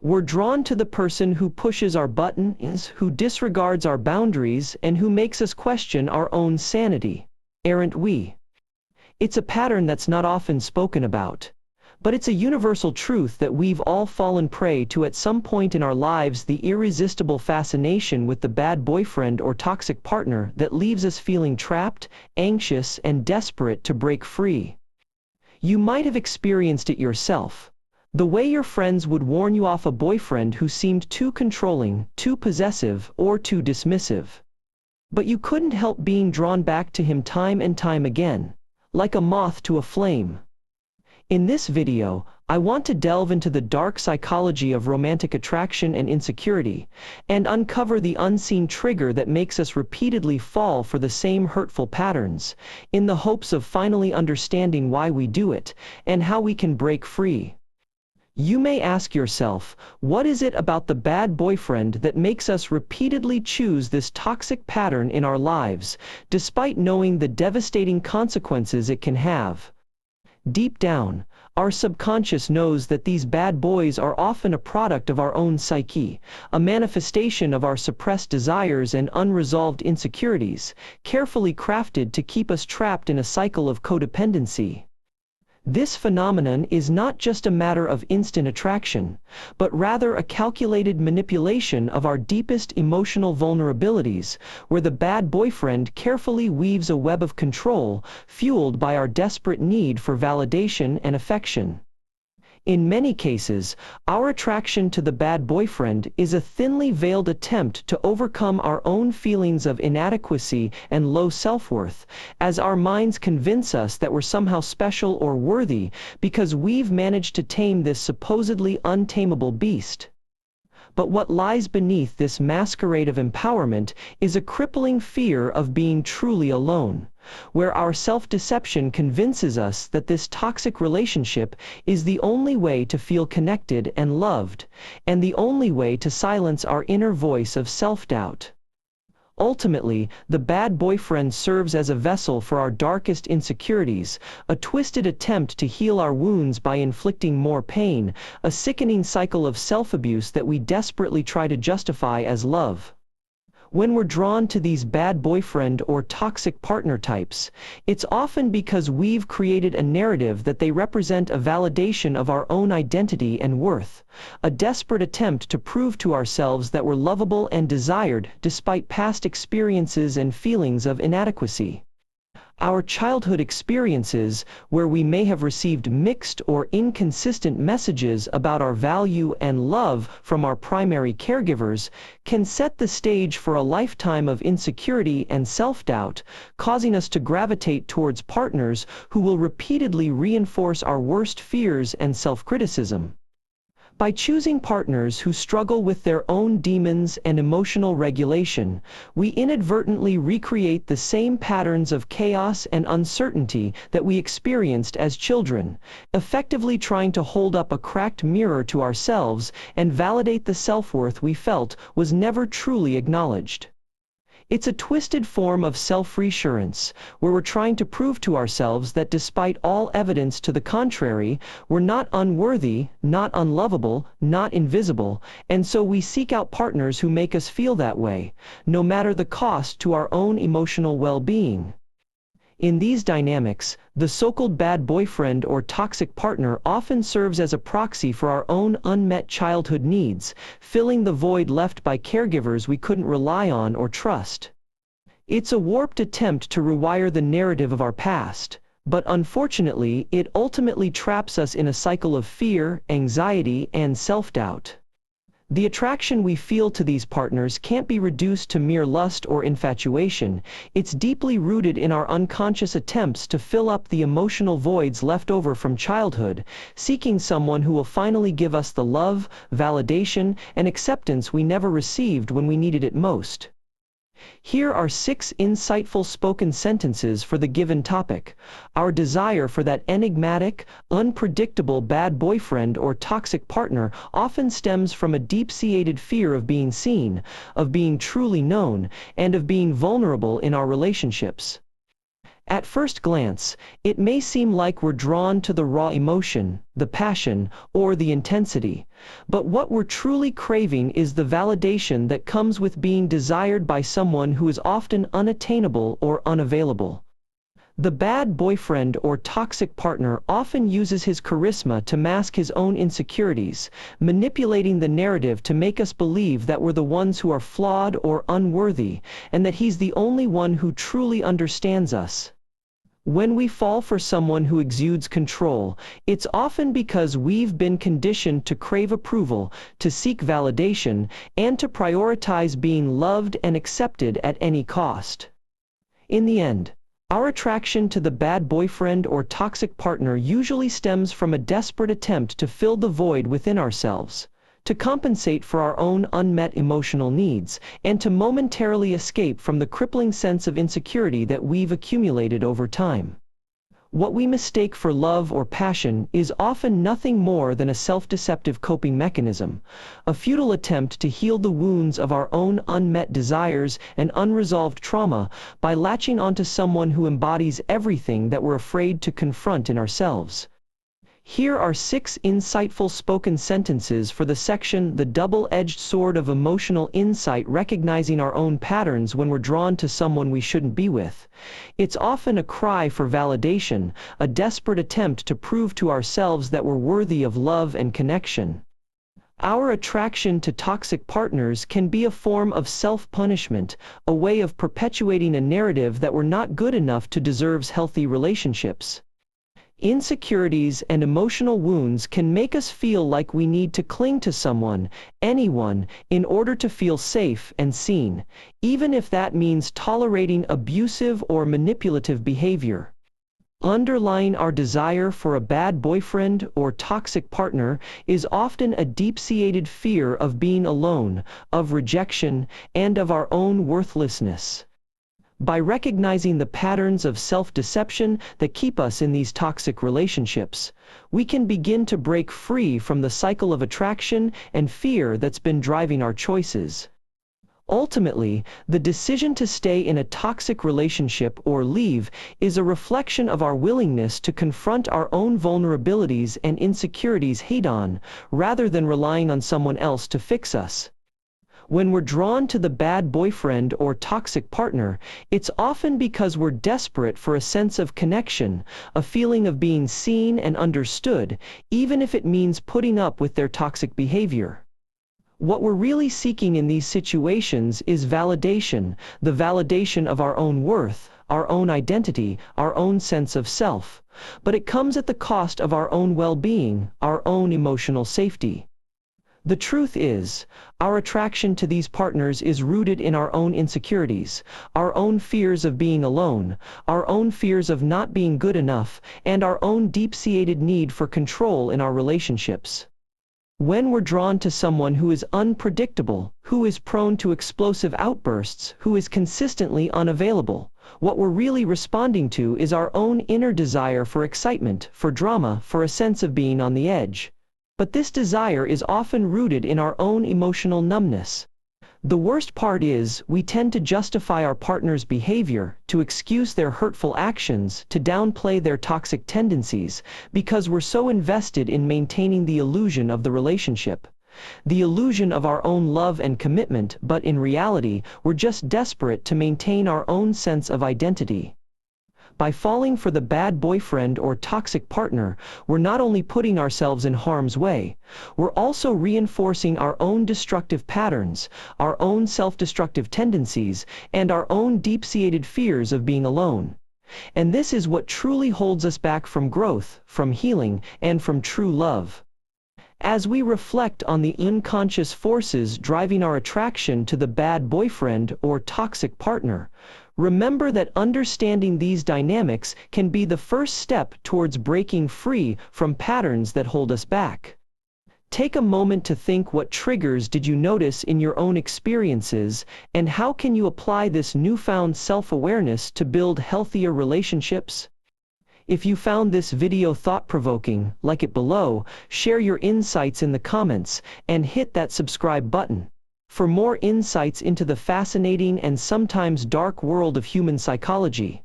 We're drawn to the person who pushes our buttons, who disregards our boundaries, and who makes us question our own sanity, aren't we? It's a pattern that's not often spoken about. But it's a universal truth that we've all fallen prey to at some point in our lives, the irresistible fascination with the bad boyfriend or toxic partner that leaves us feeling trapped, anxious, and desperate to break free. You might have experienced it yourself. The way your friends would warn you off a boyfriend who seemed too controlling, too possessive, or too dismissive. But you couldn't help being drawn back to him time and time again, like a moth to a flame. In this video, I want to delve into the dark psychology of romantic attraction and insecurity, and uncover the unseen trigger that makes us repeatedly fall for the same hurtful patterns, in the hopes of finally understanding why we do it, and how we can break free. You may ask yourself, what is it about the bad boyfriend that makes us repeatedly choose this toxic pattern in our lives, despite knowing the devastating consequences it can have? Deep down, our subconscious knows that these bad boys are often a product of our own psyche, a manifestation of our suppressed desires and unresolved insecurities, carefully crafted to keep us trapped in a cycle of codependency. This phenomenon is not just a matter of instant attraction, but rather a calculated manipulation of our deepest emotional vulnerabilities, where the bad boyfriend carefully weaves a web of control, fueled by our desperate need for validation and affection. In many cases, our attraction to the bad boyfriend is a thinly veiled attempt to overcome our own feelings of inadequacy and low self-worth, as our minds convince us that we're somehow special or worthy because we've managed to tame this supposedly untamable beast. But what lies beneath this masquerade of empowerment is a crippling fear of being truly alone, where our self-deception convinces us that this toxic relationship is the only way to feel connected and loved, and the only way to silence our inner voice of self-doubt. Ultimately, the bad boyfriend serves as a vessel for our darkest insecurities, a twisted attempt to heal our wounds by inflicting more pain, a sickening cycle of self-abuse that we desperately try to justify as love. When we're drawn to these bad boyfriend or toxic partner types, it's often because we've created a narrative that they represent a validation of our own identity and worth, a desperate attempt to prove to ourselves that we're lovable and desired despite past experiences and feelings of inadequacy. Our childhood experiences, where we may have received mixed or inconsistent messages about our value and love from our primary caregivers, can set the stage for a lifetime of insecurity and self-doubt, causing us to gravitate towards partners who will repeatedly reinforce our worst fears and self-criticism. By choosing partners who struggle with their own demons and emotional regulation, we inadvertently recreate the same patterns of chaos and uncertainty that we experienced as children, effectively trying to hold up a cracked mirror to ourselves and validate the self-worth we felt was never truly acknowledged. It's a twisted form of self-reassurance, where we're trying to prove to ourselves that despite all evidence to the contrary, we're not unworthy, not unlovable, not invisible, and so we seek out partners who make us feel that way, no matter the cost to our own emotional well-being. In these dynamics, the so-called bad boyfriend or toxic partner often serves as a proxy for our own unmet childhood needs, filling the void left by caregivers we couldn't rely on or trust. It's a warped attempt to rewire the narrative of our past, but unfortunately, it ultimately traps us in a cycle of fear, anxiety, and self-doubt. The attraction we feel to these partners can't be reduced to mere lust or infatuation. It's deeply rooted in our unconscious attempts to fill up the emotional voids left over from childhood, seeking someone who will finally give us the love, validation, and acceptance we never received when we needed it most. Here are 6 insightful spoken sentences for the given topic. Our desire for that enigmatic, unpredictable bad boyfriend or toxic partner often stems from a deep-seated fear of being seen, of being truly known, and of being vulnerable in our relationships. At first glance, it may seem like we're drawn to the raw emotion, the passion, or the intensity, but what we're truly craving is the validation that comes with being desired by someone who is often unattainable or unavailable. The bad boyfriend or toxic partner often uses his charisma to mask his own insecurities, manipulating the narrative to make us believe that we're the ones who are flawed or unworthy, and that he's the only one who truly understands us. When we fall for someone who exudes control, it's often because we've been conditioned to crave approval, to seek validation, and to prioritize being loved and accepted at any cost. In the end, our attraction to the bad boyfriend or toxic partner usually stems from a desperate attempt to fill the void within ourselves, to compensate for our own unmet emotional needs, and to momentarily escape from the crippling sense of insecurity that we've accumulated over time. What we mistake for love or passion is often nothing more than a self-deceptive coping mechanism, a futile attempt to heal the wounds of our own unmet desires and unresolved trauma by latching onto someone who embodies everything that we're afraid to confront in ourselves. Here are 6 insightful spoken sentences for the section "The Double-Edged Sword of Emotional Insight," recognizing our own patterns when we're drawn to someone we shouldn't be with. It's often a cry for validation, a desperate attempt to prove to ourselves that we're worthy of love and connection. Our attraction to toxic partners can be a form of self-punishment, a way of perpetuating a narrative that we're not good enough to deserve healthy relationships. Insecurities and emotional wounds can make us feel like we need to cling to someone, anyone, in order to feel safe and seen, even if that means tolerating abusive or manipulative behavior. Underlying our desire for a bad boyfriend or toxic partner is often a deep-seated fear of being alone, of rejection, and of our own worthlessness. By recognizing the patterns of self-deception that keep us in these toxic relationships, we can begin to break free from the cycle of attraction and fear that's been driving our choices. Ultimately, the decision to stay in a toxic relationship or leave is a reflection of our willingness to confront our own vulnerabilities and insecurities head-on, rather than relying on someone else to fix us. When we're drawn to the bad boyfriend or toxic partner, it's often because we're desperate for a sense of connection, a feeling of being seen and understood, even if it means putting up with their toxic behavior. What we're really seeking in these situations is validation, the validation of our own worth, our own identity, our own sense of self. But it comes at the cost of our own well-being, our own emotional safety. The truth is, our attraction to these partners is rooted in our own insecurities, our own fears of being alone, our own fears of not being good enough, and our own deep-seated need for control in our relationships. When we're drawn to someone who is unpredictable, who is prone to explosive outbursts, who is consistently unavailable, what we're really responding to is our own inner desire for excitement, for drama, for a sense of being on the edge. But this desire is often rooted in our own emotional numbness. The worst part is, we tend to justify our partner's behavior, to excuse their hurtful actions, to downplay their toxic tendencies, because we're so invested in maintaining the illusion of the relationship. The illusion of our own love and commitment, but in reality, we're just desperate to maintain our own sense of identity. By falling for the bad boyfriend or toxic partner, we're not only putting ourselves in harm's way, we're also reinforcing our own destructive patterns, our own self-destructive tendencies, and our own deep-seated fears of being alone. And this is what truly holds us back from growth, from healing, and from true love. As we reflect on the unconscious forces driving our attraction to the bad boyfriend or toxic partner, remember that understanding these dynamics can be the first step towards breaking free from patterns that hold us back. Take a moment to think, what triggers did you notice in your own experiences, and how can you apply this newfound self-awareness to build healthier relationships? If you found this video thought-provoking, like it below, share your insights in the comments, and hit that subscribe button. For more insights into the fascinating and sometimes dark world of human psychology,